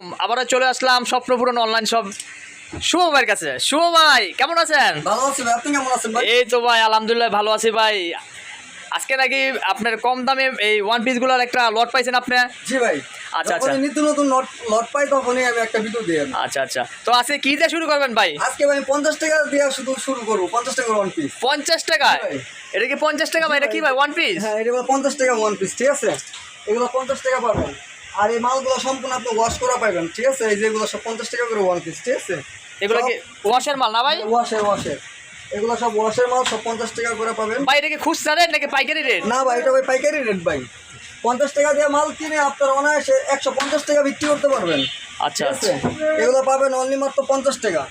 আবারও চলে আসলাম স্বপ্নপূরণ online shop শুভ ভাইয়ের কাছে। শুভ ভাই কেমন আছেন? ভালো আছি ভাই, আপনি কেমন আছেন ভাই? এই তো ভাই আলহামদুলিল্লাহ ভালো আছি ভাই। আজকে নাকি আপনার কম দামে এই ওয়ান পিস গুলার একটা লট পাইছেন আপনি? জি ভাই। আচ্ছা, আচ্ছা। যখনই নিত্য নতুন লট পাই তখনই আমি একটা ভিডিও দিই। আচ্ছা আচ্ছা, তো আজকে কি দিয়ে শুরু করবেন ভাই? আজকে ভাই 50 টাকা দিয়ে শুরু করবো। 50 টাকা ওয়ান পিস। 50 টাকায়? ভাই। এটা কি 50 টাকা ভাই? এটা কি ভাই ওয়ান পিস? হ্যাঁ, এটা 50 টাকা ওয়ান পিস, ঠিক আছে? এগুলো 50 টাকা পাবেন। আর এই মালগুলো সম্পূর্ণ আপনি ওয়াশ করা পাবেন, ঠিক আছে? এই যেগুলো সব 50 টাকা করে ওয়ান পিস, ঠিক আছে? এগুলো কি ওয়াশের মাল না ভাই? ওয়াশের এগুলো সব ওয়াশের মাল, সব 50 টাকা করে পাবেন। ভাই এটা কি খুচরা রেট নাকি পাইকারি রেট? না ভাই, এটা ভাই পাইকারি রেট ভাই। 50 টাকা দিয়ে মাল কিনে আপনার অনায়াসে 150 টাকা বিক্রি করতে পারবেন। আচ্ছা ঠিক আচ্ছা, আছে? এগুলো পাবেন অনলি মাত্র 50 টাকা।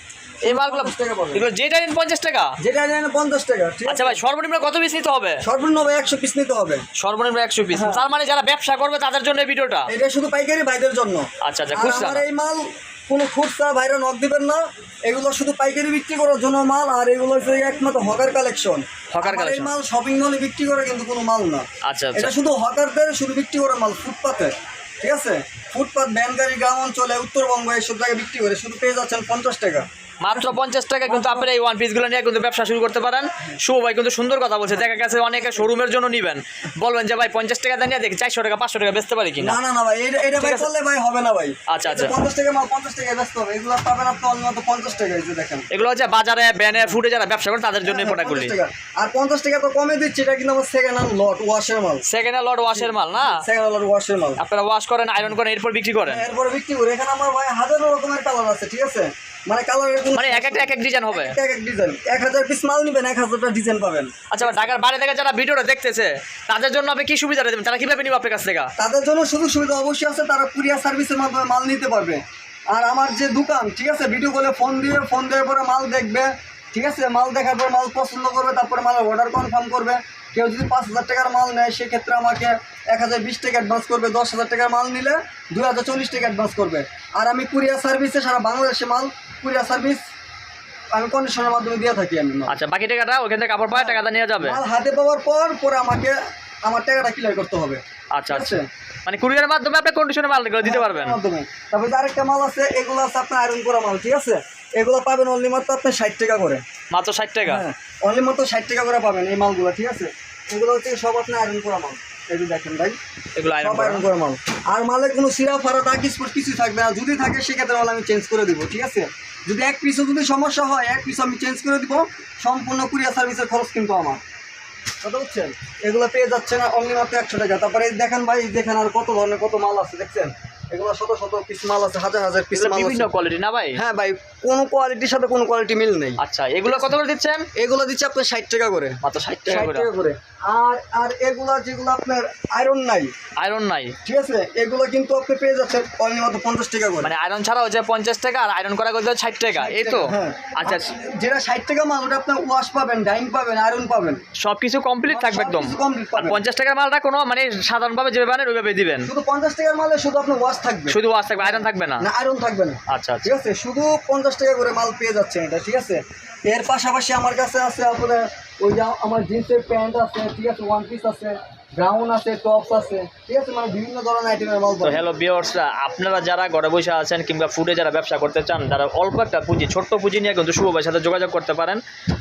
এই মালগুলো 50 টাকা পাবেন। এগুলো যেটা নেন 50 টাকা? যেটা নেন 50 টাকা, ঠিক আছে? আচ্ছা ভাই, সর্বনিম্ন কত পিস নিতে হবে? সর্বনিম্ন ভাই 100 পিস নিতে হবে। সর্বনিম্ন 100 পিস। হ্যাঁ। তার মানে যারা ব্যবসা করবে তাদের জন্য এই ভিডিওটা। এটা শুধু পাইকারি ভাইদের জন্য। আচ্ছা আচ্ছা, আর খুচরা আমার না। এই মাল কোনো খুচরা ভাইরা নক দিবেন না। এগুলো শুধু পাইকারি বিক্রি করার জন্য মাল। আর এগুলো হচ্ছে একমাত্র হকার কালেকশন। হকার এই কালেকশন। মাল শপিং মলে বিক্রি করে কিন্তু কোনো মাল না। আচ্ছা আচ্ছা, এটা শুধু হকারদের শুধু বিক্রি করা মাল, ফুটপাতে, ঠিক আছে? ফুটপাত, ভ্যান গাড়ি, গ্রাম অঞ্চলে, উত্তরবঙ্গ এইসব জায়গায় বিক্রি করে শুধু পেয়ে যাচ্ছেন 50 টাকা। মাত্র 50 টাকা কিন্তু আপনারা এই ওয়ান পিসগুলো নিয়ে কিন্তু ব্যবসা শুরু করতে পারেন। শুভ ভাই কিন্তু সুন্দর কথা বলছে। দেখা গেছে অনেকে শোরুমের জন্য নিবেন, বলবেন যে ভাই 50 টাকা দিয়ে নিয়ে দেখি 400 টাকা 500 টাকা বেচতে পারি কিনা। না ভাই, এটা ভাই করলে ভাই হবে না ভাই। আচ্ছা আচ্ছা, 50 টাকা মাল 50 টাকায় ব্যস্ত হবে। এগুলো পাবেন আপনি অন্তত 50 টাকা। এই যে দেখেন, এগুলো হচ্ছে বাজারে ভ্যানে ফুটে যারা ব্যবসা করে তাদের জন্য এই প্রোডাক্টগুলি। 50 টাকা। আর 50 টাকা তো কমে দিচ্ছে। এটা কিন্তু আমার সেকেন্ড হ্যান্ড লট ওয়াশের মাল। সেকেন্ড হ্যান্ড লট ওয়াশের মাল না? সেকেন্ড হ্যান্ড লট ওয়াশের মাল। আপনারা ওয়াশ করেন, আয়রন করেন, এরপর বিক্রি করেন? এরপরে বিক্রি করে। এখানে আমার ভাই হাজারো রকমের কালার আছে, ঠিক আছে? মানে কালারের কোনো মানে এক এক ডিজাইন হবে? এক ডিজাইন। 1000 পিস মাল নিবেন, 1000টা ডিজাইন পাবেন। আচ্ছা, ঢাকার বাইরে থেকে যারা ভিডিওটা দেখতেছে তাদের জন্য আপনি কি সুবিধা দেবেন? তারা কিভাবে নিবে আপনার কাছ থেকে? তাদের জন্য সুযোগ সুবিধা অবশ্যই আছে। তারা কুরিয়ার সার্ভিসের মাধ্যমে মাল নিতে পারবে। আর আমার যে দোকান, ঠিক আছে, ভিডিও কলে ফোন দেওয়ার পরে মাল দেখবে, ঠিক আছে? মাল দেখার পর মাল পছন্দ করবে, তারপরে মালের অর্ডার কনফার্ম করবে। কেউ যদি 5000 টাকার মাল নেয় সেক্ষেত্রে আমাকে 1020 টাকা অ্যাডভান্স করবে। 10,000 টাকার মাল নিলে 2040 টাকা অ্যাডভান্স করবে। আর আমি কুরিয়ার সার্ভিসে সারা বাংলাদেশে মাল কুরিয়ার সার্ভিস আমি কন্ডিশনের মাধ্যমে দিয়ে থাকি আমি। আচ্ছা, বাকি টাকাটা ওখান থেকে কাপড় পায় টাকাটা নিয়ে যাবে? মাল হাতে পাওয়ার পরে আমাকে আমার টাকাটা ক্লিয়ার করতে হবে। আচ্ছা ঠিক আচ্ছা, আছে? মানে কুরিয়ারের মাধ্যমে আপনি কন্ডিশনে মালগুলো দিতে পারবেন? মাধ্যমে। তারপরে আরেকটা মাল আছে, এগুলো আছে আপনার আয়রন করা মাল, ঠিক আছে? এগুলো পাবেন অনলি মাত্র আপনি 60 টাকা করে। মাত্র 60 টাকা? হ্যাঁ, অনলি মাত্র 60 টাকা করে পাবেন এই মালগুলো, ঠিক আছে? এগুলো হচ্ছে সব আপনার আয়রন করা মাল। এই যে দেখেন ভাই, এগুলো সব আয়রন করা মাল। আর মালে কোনো সিরাপ ফারা দাগ স্পট কিছু থাকবে না। যদি থাকে সেক্ষেত্রে মাল আমি চেঞ্জ করে দিব, ঠিক আছে? যদি এক পিসও যদি সমস্যা হয়, এক পিস আমি চেঞ্জ করে দিব। সম্পূর্ণ কুরিয়ার সার্ভিসের খরচ কিন্তু আমার। কথা বুঝছেন? এগুলো পেয়ে যাচ্ছে না অনলি মাত্র 100 টাকা। তারপরে এই দেখেন ভাই, দেখেন আর কত ধরনের কত মাল আছে, দেখছেন? এগুলো শত শত পিস মাল আছে, হাজার পিস মাল বিভিন্ন আছে। কোয়ালিটি না ভাই? হ্যাঁ ভাই, কোনো কোয়ালিটির সাথে কোনো কোয়ালিটি মিল নেই। আচ্ছা, এগুলো কত করে দিচ্ছেন? এগুলো দিচ্ছে আপনার 60 টাকা করে। মাত্র 60 টাকা 60 করে? টাকা করে। আর এগুলা যেগুলো আপনার আয়রন নাই, আয়রন নাই? ঠিক আছে, এগুলো কিন্তু আপনি পেয়ে যাচ্ছেন অনলি মাত্র 50 টাকা করে। মানে আয়রন ছাড়া হচ্ছে 50 টাকা আর আয়রন করা করতে 60 টাকা, এই তো? হ্যাঁ। আচ্ছা, যেটা 60 টাকা মাল ওটা আপনার ওয়াশ পাবেন, ডাইং পাবেন, আয়রন পাবেন, সবকিছু কমপ্লিট থাকবে একদম? সবকিছু complete আর পাবেন। 50 টাকার মালটা কোনো মানে সাধারণভাবে যেভাবে বানেন ওইভাবে দিবেন? শুধু 50 টাকার মালে শুধু আপনার ওয়াশ থাকবে, শুধু ওয়াশ থাকবে, আয়রন থাকবে না? না আয়রন থাকবে না। আচ্ছা আচ্ছা, ঠিক আছে, শুধু 50 টাকা করে মাল পেয়ে যাচ্ছেন এটা, ঠিক আছে? এর পাশাপাশি আমার কাছে আছে আপনার ওই যে আমার জিন্সের প্যান্ট আছে, ঠিক আছে, ওয়ান পিস আছে, ব্রাউন আছে, টপস আছে, ঠিক আছে? মানে বিভিন্ন ধরনের আইটেমের মাল তো পাবেন। হ্যালো ভিউয়ার্সরা, আপনারা যারা ঘরে বসে আছেন কিংবা ফুডে যারা ব্যবসা করতে চান, যারা অল্প একটা পুঁজি, ছোট্ট পুঁজি নিয়ে কিন্তু শুভ ভাইয়ের সাথে যোগাযোগ করতে পারেন।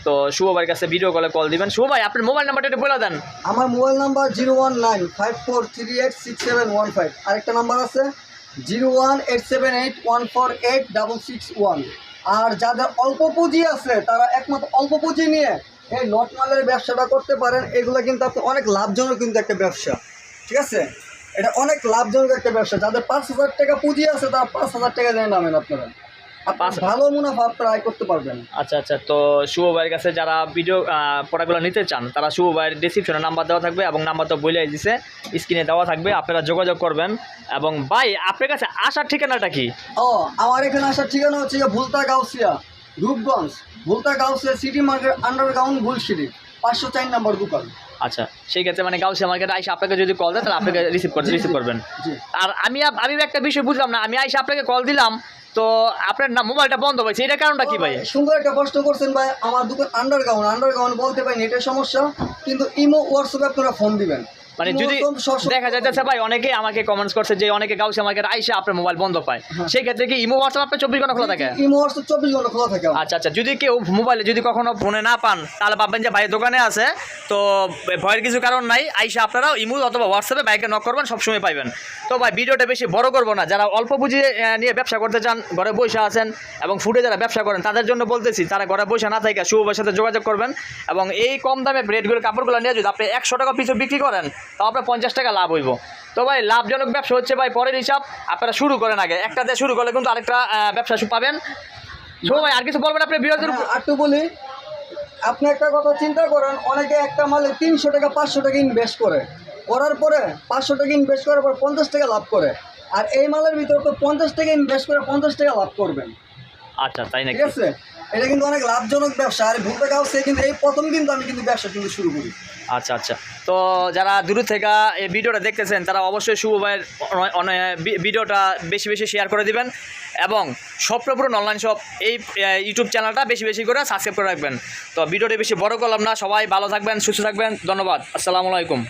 তো শুভ ভাইয়ের কাছে ভিডিও কলে কল দিবেন। শুভ ভাই আপনার মোবাইল নাম্বারটা একটু বলে দেন। আমার মোবাইল নাম্বার 01954386715। আরেকটা নাম্বার আছে 01878148661। আর যাদের অল্প পুঁজি আছে তারা একমাত্র অল্প পুঁজি নিয়ে এই লট মালের ব্যবসাটা করতে পারেন। এগুলো কিন্তু আপনি অনেক লাভজনক কিন্তু একটা ব্যবসা, ঠিক আছে? এটা অনেক লাভজনক একটা ব্যবসা। যাদের 5000 টাকা পুঁজি আছে তারা 5000 টাকা দিয়ে নামেন, আপনারা ভালো মুনাফা আপনারা আয় করতে পারবেন। আচ্ছা আচ্ছা, তো শুভ ভাইয়ের কাছে যারা ভিডিও প্রোডাক্টগুলো নিতে চান তারা শুভ ভাইয়ের ডিসক্রিপশনে নাম্বার দেওয়া থাকবে এবং নাম্বার তো বলে দিছে, স্ক্রিনে দেওয়া থাকবে, আপনারা যোগাযোগ করবেন। এবং ভাই আপনার কাছে আসার ঠিকানাটা কি? আমার এখানে আসার ঠিকানা হচ্ছে Bhulta Gausia, Rupganj. Bhulta Gausia city market underground, ভুলশিরি, 504 নম্বর দোকান। আচ্ছা, সেই ক্ষেত্রে মানে গাউসিয়া মার্কেটে আইসা আপনাকে যদি কল দেয় তাহলে আপনাকে রিসিভ করবেন। জি। আর আমি একটা বিষয় বুঝলাম না, আমি আইসা আপনাকে কল দিলাম তো আপনার না মোবাইলটা বন্ধ হয়েছে, এটার কারণটা কি ভাই? সুন্দর একটা প্রশ্ন করছেন ভাই। আমার দোকান আন্ডারগ্রাউন্ড বলতে পারি নেটের সমস্যা, কিন্তু ইমো হোয়াটসঅ্যাপে আপনারা ফোন দিবেন। মানে ইমো যদি সবসময় দেখা যাইতেছে ভাই অনেকে আমাকে কমেন্টস করছে যে অনেকে গাউসিয়া মার্কেট আইসা আপনার মোবাইল বন্ধ পায়, সেই ক্ষেত্রে কি ইমো হোয়াটসঅ্যাপ আপনার 24 ঘন্টা খোলা থাকে? ইমো হোয়াটসঅ্যাপ 24 ঘন্টা খোলা থাকে আমার। আচ্ছা আচ্ছা, যদি কেউ মোবাইলে যদি কখনো ফোনে না পান তাহলে ভাববেন যে ভাই দোকানে আছে, তো ভয়ের কিছু কারণ নাই, আইসা আপনারা ইমো অথবা হোয়াটসঅ্যাপে বাইকে নক করবেন, সবসময় পাইবেন। তো ভাই ভিডিওটা বেশি বড় করবো না, যারা অল্প পুঁজি নিয়ে ব্যবসা করতে চান, ঘরে বসে আছেন এবং ফুডে যারা ব্যবসা করেন তাদের জন্য বলতেছি, তারা ঘরে বসে না থাকে শুভ ভাইয়ের সাথে যোগাযোগ করবেন এবং এই কম দামে রেটগুলো কাপড়গুলো নিয়ে যদি আপনি 100 টাকা পিছু বিক্রি করেন তো আপনার 50 টাকা লাভ হইব। তো ভাই লাভজনক ব্যবসা হচ্ছে ভাই পরের হিসাব, আপনারা শুরু করেন আগে, একটা দিয়ে শুরু করলে কিন্তু আরেকটা ব্যবসা পাবেন। শুভ ভাই আর কিছু বলবেন আপনি বিরোধীর? হ্যাঁ, একটু বলি, আপনি একটা কথা চিন্তা করেন, অনেকে একটা মালে 300 টাকা 500 টাকা ইনভেস্ট করে, করার পরে 500 টাকা ইনভেস্ট করার পর 50 টাকা লাভ করে, আর এই মালের ভিতরে তো 50 টাকা ইনভেস্ট করে 50 টাকা লাভ করবেন। আচ্ছা তাই নাকি? ঠিক আছে, এটা কিন্তু অনেক লাভজনক ব্যবসা। আর ভুট্টা গাউসে কিন্তু এই প্রথম কিন্তু আমি কিন্তু ব্যবসা কিন্তু শুরু করি। আচ্ছা আচ্ছা, তো যারা দূর থেকে এই ভিডিওটা দেখতেছেন তারা অবশ্যই শুভ ভাইয়ের ভিডিওটা বেশি বেশি শেয়ার করে দিবেন এবং স্বপ্নপূরণ অনলাইন শপ এই ইউটিউব চ্যানেলটা বেশি বেশি করে সাবস্ক্রাইব করে রাখবেন। তো ভিডিওটা বেশি বড় করলাম না, সবাই ভালো থাকবেন, সুস্থ থাকবেন, ধন্যবাদ, আসসালামু আলাইকুম।